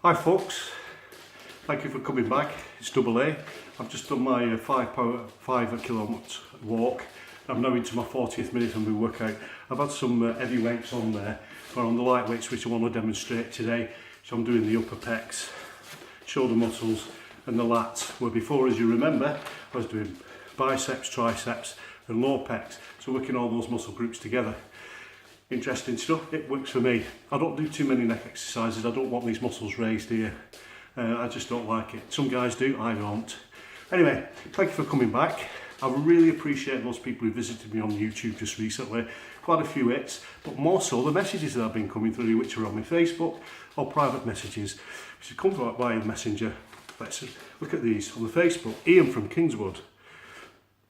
Hi folks, thank you for coming back. It's Double A. I've just done my 5 kilometre walk. I'm now into my 40th minute of my workout. I've had some heavy weights on there, but on the light weights which I want to demonstrate today. So I'm doing the upper pecs, shoulder muscles and the lats, where before, as you remember, I was doing biceps, triceps and lower pecs. So working all those muscle groups together. Interesting stuff, it works for me. I don't do too many neck exercises, I don't want these muscles raised here. I just don't like it. Some guys do, I don't. Anyway, thank you for coming back. I really appreciate those people who visited me on YouTube just recently. Quite a few hits, but more so the messages that have been coming through, which are on my Facebook or private messages, which have come via the messenger. Let's look at these on the Facebook. Ian from Kingswood.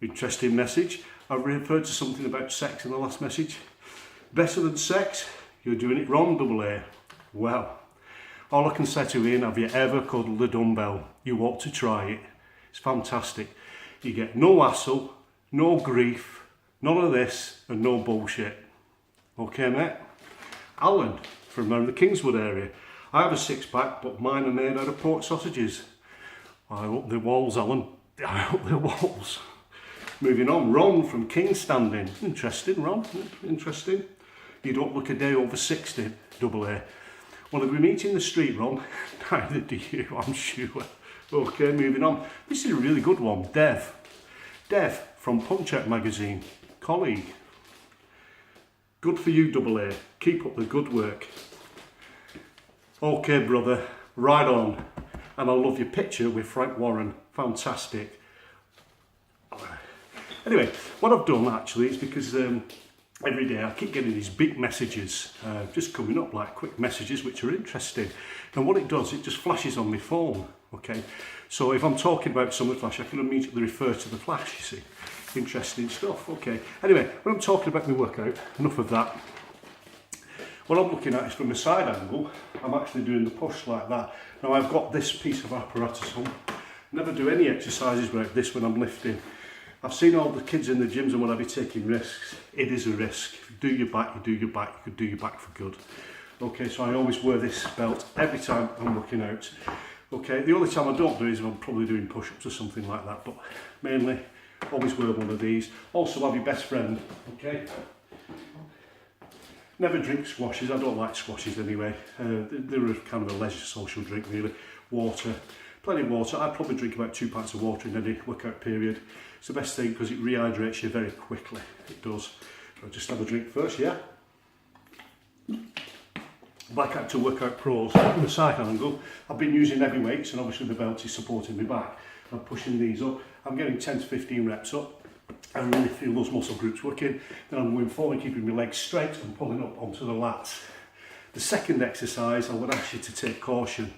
Interesting message. I referred to something about sex in the last message. Better than sex? You're doing it wrong, Double A. Well, all I can say to Ian, have you ever cuddled a dumbbell? You ought to try it. It's fantastic. You get no hassle, no grief, none of this, and no bullshit. Okay, mate? Alan, from around the Kingswood area. I have a six-pack, but mine are made out of pork sausages. I hope they're walls, Alan. I hope they're walls. Moving on, Ron from Kingstanding. Interesting, Ron. Interesting. You don't look a day over 60, Double A. Well, if we meet in the street, Ron, neither do you, I'm sure. Okay, moving on. This is a really good one. Dev. Dev from Punch Out magazine. Colleague. Good for you, Double A. Keep up the good work. Okay, brother. Right on. And I love your picture with Frank Warren. Fantastic. Anyway, what I've done actually is because every day I keep getting these big messages just coming up, like quick messages which are interesting. And what it does, it just flashes on my phone. Okay, so if I'm talking about some flash, I can immediately refer to the flash, you see. Interesting stuff. Okay, anyway, when I'm talking about my workout, enough of that. What I'm looking at is from a side angle. I'm actually doing the push like that. Now I've got this piece of apparatus on. Never do any exercises like this when I'm lifting. I've seen all the kids in the gyms and what have you taking risks. It is a risk. If you do your back, you do your back. You could do your back for good. Okay, so I always wear this belt every time I'm working out. Okay, the only time I don't do is if I'm probably doing push-ups or something like that, but mainly always wear one of these. Also have your best friend, okay? Never drink squashes. I don't like squashes anyway. They're kind of a leisure social drink really. Water. Plenty of water. I probably drink about 2 pints of water in any workout period. It's the best thing because it rehydrates you very quickly. It does. I'll just have a drink first, yeah? Black Actor Workout Pros from the side angle. I've been using heavy weights and obviously the belt is supporting me back. I'm pushing these up. I'm getting 10 to 15 reps up. I really feel those muscle groups working. Then I'm moving forward, keeping my legs straight and pulling up onto the lats. The second exercise, I would ask you to take caution.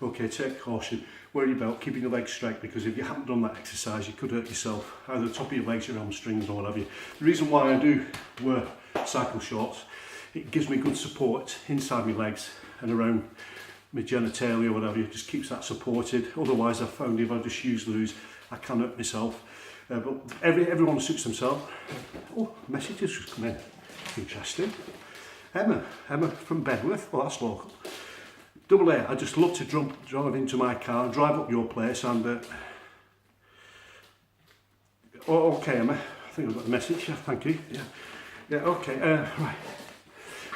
Okay, take caution. Wear your belt, keeping your legs straight, because if you haven't done that exercise, you could hurt yourself, either the top of your legs, your hamstrings, or what have you. The reason why I do wear cycle shorts, it gives me good support inside my legs and around my genitalia, whatever. It just keeps that supported. Otherwise, I've found if I just use loose, I can hurt myself. But everyone suits themselves. Oh, messages just come in. Interesting. Emma from Bedworth. Well, that's local. Double A, I just love to drive into my car, drive up your place and... Oh, okay, Emma, I think I've got the message, yeah, thank you. Yeah, okay, right.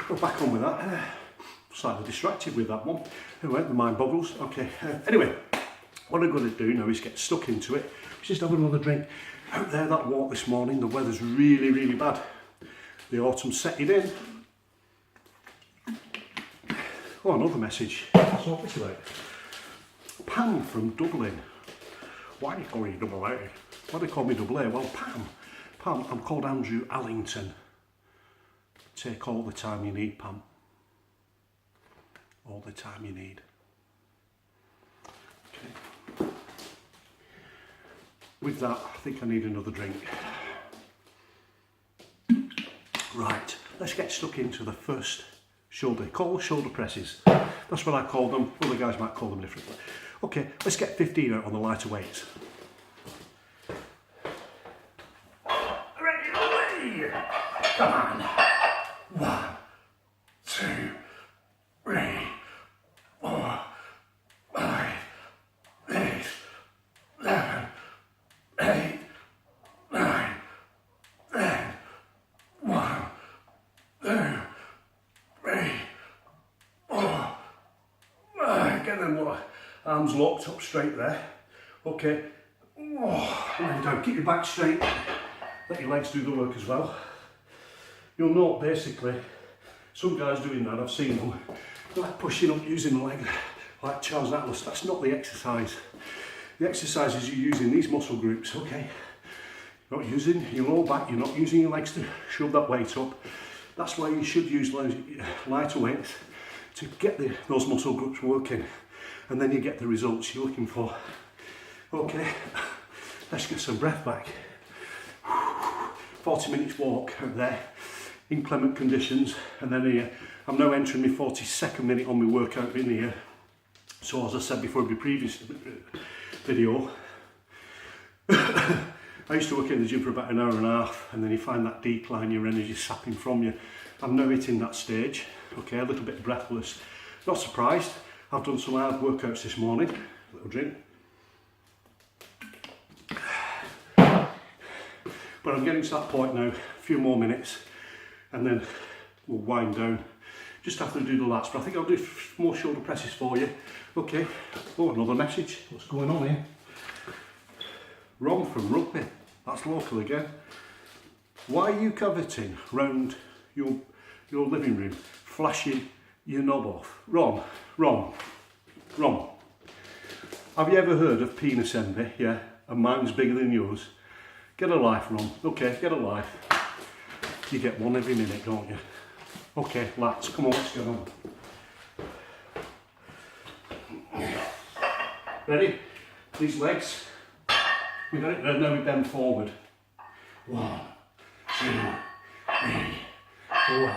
Go back on with that. Slightly distracted with that one. Anyway, the mind boggles. Okay, anyway, what I'm going to do now is get stuck into it. Just have another drink. Out there, that walk this morning, the weather's really, really bad. The autumn's setting in. Oh, another message. That's what it's about. Pam from Dublin. Why do you call me Double A? Why do they call me Double A? Well, Pam, I'm called Andrew Allington. Take all the time you need, Pam. All the time you need. Okay. With that, I think I need another drink. Right, let's get stuck into the first shoulder. Call shoulder presses. That's what I call them. Other guys might call them differently. Okay, let's get 15 out on the lighter weights. Ready, away! Come on. 1, 2, 3, 4, Get them arms locked up straight there. Okay. Oh, and then down. Keep your back straight. Let your legs do the work as well. You'll note basically, some guys doing that, I've seen them, like pushing up using the leg, like Charles Atlas. That's not the exercise. The exercise is you're using these muscle groups, okay? You're not using your lower back, you're not using your legs to shove that weight up. That's why you should use lighter weights to get those muscle groups working, and then you get the results you're looking for. Okay, let's get some breath back. 40 minutes walk out there, inclement conditions, and then here, I'm now entering my 42nd minute on my workout in here. So as I said before in my previous video, I used to work in the gym for about an hour and a half, and then you find that decline, your energy sapping from you. I'm now hitting that stage, okay, a little bit breathless. Not surprised, I've done some hard workouts this morning. A little drink. But I'm getting to that point now, a few more minutes, and then we'll wind down. Just have to do the lats, but I think I'll do more shoulder presses for you. Okay, oh, another message. What's going on here? Ron from Rugby, that's local again. Why are you coveting round your living room, flashing your knob off? Ron. Have you ever heard of penis envy? Yeah, and mine's bigger than yours. Get a life, Ron. Okay, get a life. You get one every minute, don't you? Okay, lats, come on, let's get on. Ready? These legs. We got it there, now we bend forward. 1, 2, 3, 4,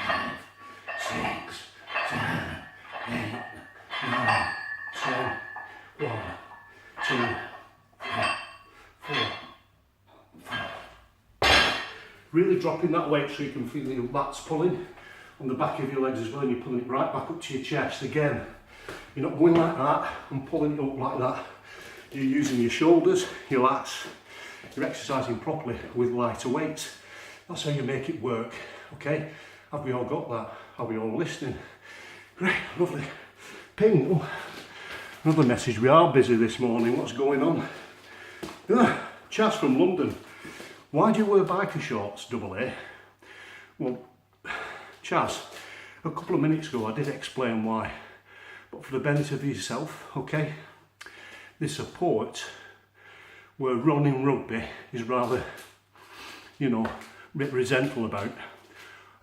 5, 6, 7, 8, 9, 10. 1, 2, 3, 4. Really dropping that weight so you can feel your lats pulling on the back of your legs as well, and you're pulling it right back up to your chest. Again, you're not going like that and pulling it up like that. You're using your shoulders, your lats, you're exercising properly with lighter weights. That's how you make it work, okay? Have we all got that? Are we all listening? Great, lovely. Ping, oh, another message, we are busy this morning, what's going on? Chaz from London. Why do you wear biker shorts, double A? Well, Chaz, a couple of minutes ago I did explain why, but for the benefit of yourself, okay? This support, where Ron in Rugby is rather, you know, a bit resentful about,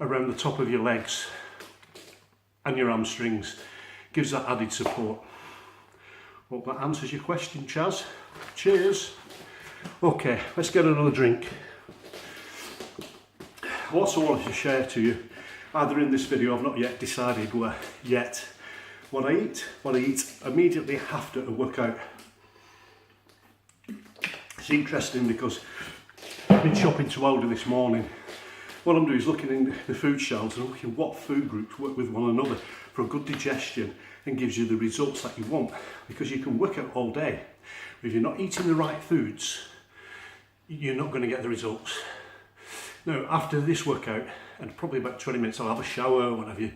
around the top of your legs and your hamstrings, gives that added support. Hope that answers your question, Chaz. Cheers. Okay, let's get another drink. I also wanted to share to you, either in this video, I've not yet decided what I eat immediately after a workout. It's interesting because I've been shopping to Aldi this morning. What I'm doing is looking in the food shelves and looking what food groups work with one another for a good digestion and gives you the results that you want, because you can work out all day. If you're not eating the right foods, you're not going to get the results. Now, after this workout, and probably about 20 minutes, I'll have a shower, what have you,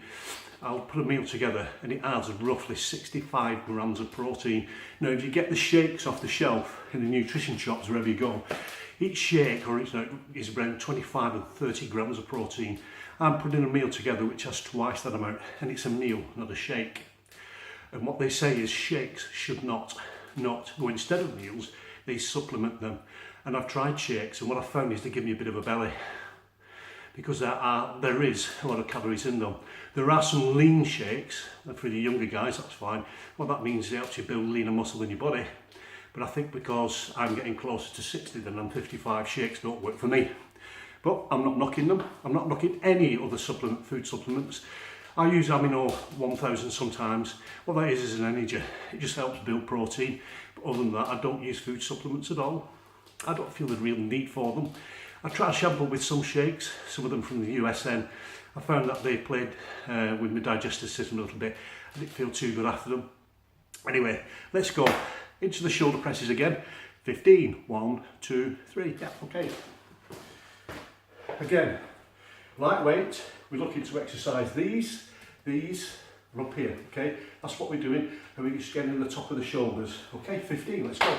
I'll put a meal together, and it adds roughly 65 grams of protein. Now, if you get the shakes off the shelf in the nutrition shops, wherever you go, each shake is around 25 and 30 grams of protein. I'm putting a meal together which has twice that amount, and it's a meal, not a shake. And what they say is shakes should not go instead of meals, they supplement them. And I've tried shakes, and what I've found is they give me a bit of a belly, because there is a lot of calories in them. There are some lean shakes, and for the younger guys that's fine. What that means is they help you build leaner muscle in your body. But I think because I'm getting closer to 60 than I'm 55, shakes don't work for me. But I'm not knocking them. I'm not knocking any other food supplements. I use Amino 1000 sometimes. What that is an energy. It just helps build protein. But other than that, I don't use food supplements at all. I don't feel the real need for them. I tried shampoo with some shakes, some of them from the USN. I found that they played with my digestive system a little bit. I didn't feel too good after them. Anyway, let's go into the shoulder presses again. 15, 1, 2, 3, yeah, okay. Again, lightweight, we're looking to exercise these, and up here, okay? That's what we're doing, and we're just getting to the top of the shoulders. Okay, 15, let's go.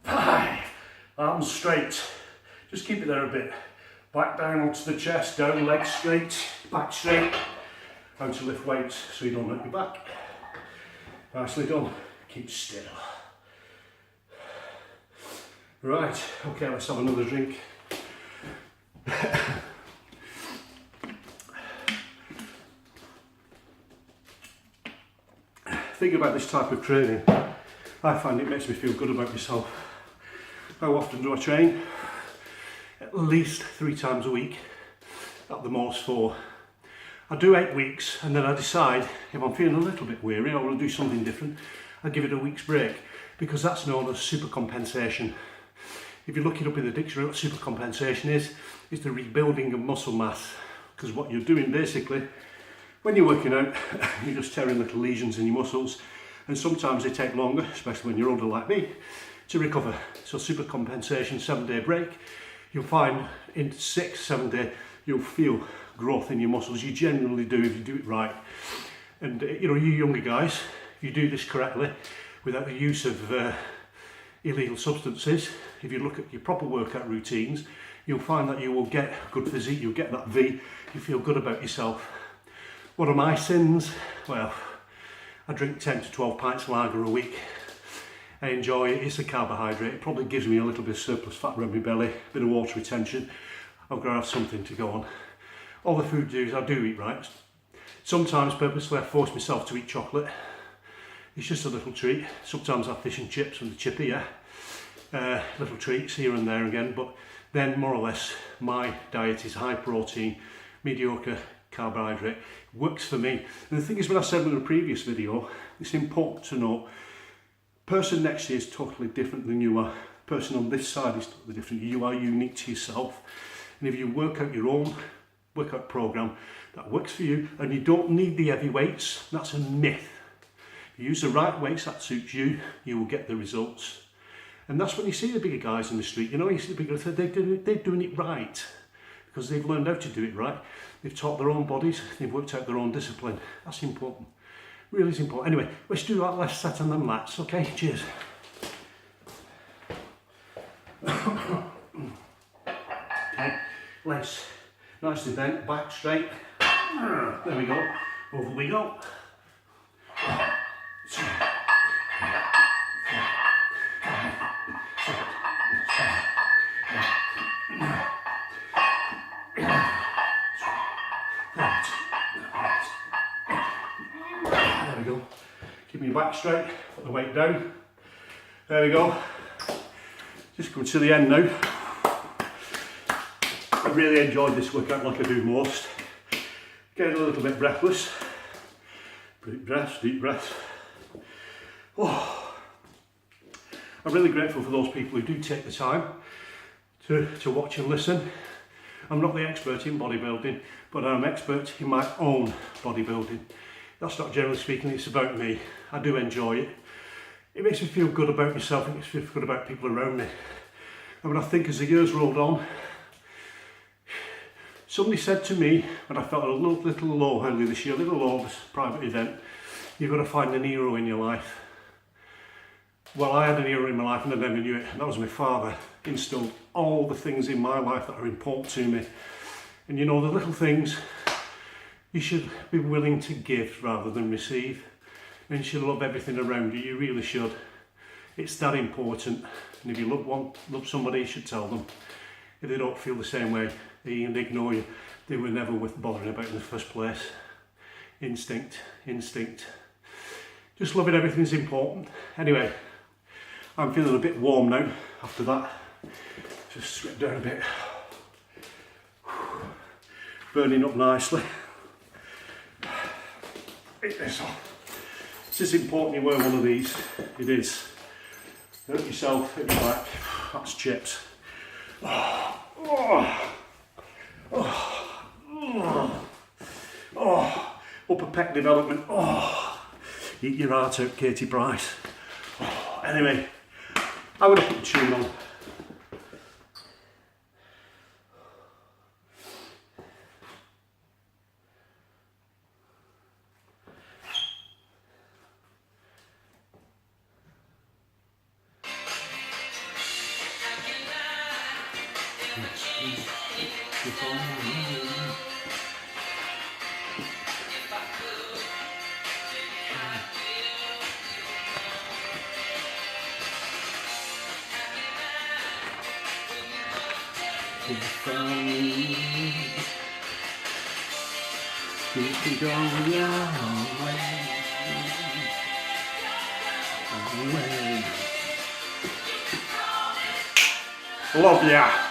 5. Arms straight. Just keep it there a bit. Back down onto the chest, down, legs straight, back straight. How to lift weights so you don't hurt your back. Nicely done. Keep still. Right, okay, let's have another drink. Thinking about this type of training, I find it makes me feel good about myself. How often do I train? At least 3 times a week, at the most 4. I do 8 weeks and then I decide if I'm feeling a little bit weary or I want to do something different, I give it a week's break, because that's known as supercompensation. If you look it up in the dictionary, what supercompensation is the rebuilding of muscle mass, because what you're doing basically when you're working out, you're just tearing little lesions in your muscles, and sometimes they take longer, especially when you're older like me, to recover. So supercompensation, 7-day break, you'll find in 6-7 days you'll feel growth in your muscles. You generally do if you do it right. And you know, you younger guys, if you do this correctly without the use of illegal substances, if you look at your proper workout routines, you'll find that you will get good physique, you'll get that V, you feel good about yourself. What are my sins? Well, I drink 10 to 12 pints of lager a week. I enjoy it, it's a carbohydrate, it probably gives me a little bit of surplus fat around my belly, a bit of water retention. I've got to have something to go on. All the food do's, I do eat right. Sometimes purposely I force myself to eat chocolate. It's just a little treat. Sometimes I have fish and chips from the chippy, yeah. Little treats here and there again, but then more or less my diet is high protein, mediocre carbohydrate. It works for me. And the thing is, when I said in a previous video, it's important to know, person next to you is totally different than you are. Person on this side is totally different. You are unique to yourself. And if you work out your own workout program that works for you, and you don't need the heavy weights, that's a myth. If you use the right weights that suits you, you will get the results. And that's when you see the bigger guys in the street, you know, you see the bigger, they're doing it right, because they've learned how to do it right. They've taught their own bodies, they've worked out their own discipline. That's important, really is important. Anyway, let's do that less set and then lats, okay? Cheers. Okay, legs nicely bent, back straight. There we go, over we go. 2, 3, 4, 5, 6, 7, 8, 9, 10. There we go. Keep your back straight, put the weight down. There we go. Just coming to the end now. I really enjoyed this workout like I do most. Getting a little bit breathless. Deep breaths, deep breaths. Oh. I'm really grateful for those people who do take the time to watch and listen. I'm not the expert in bodybuilding, but I'm an expert in my own bodybuilding. That's not generally speaking, it's about me. I do enjoy it. It makes me feel good about myself, it makes me feel good about people around me. And when I think as the years rolled on, somebody said to me, when I felt a little low earlier this year, a little low, this private event, you've got to find an hero in your life. Well, I had an hero in my life and I never knew it, and that was my father. He instilled all the things in my life that are important to me. And you know, the little things, you should be willing to give rather than receive. And you should love everything around you, you really should. It's that important. And if you love somebody, you should tell them. If they don't feel the same way, and ignore you, they were never worth bothering about in the first place. Instinct. Just loving everything's important. Anyway, I'm feeling a bit warm now after that. Just strip down a bit. Burning up nicely. Hit this off. It's just important you wear one of these. It is. Hurt yourself, hit your back. That's chips. Oh, oh, oh, oh, oh. Upper pec development. Oh, eat your heart out, Katie Price. Oh, anyway, I would have put the tune on. You can go your way. Love ya.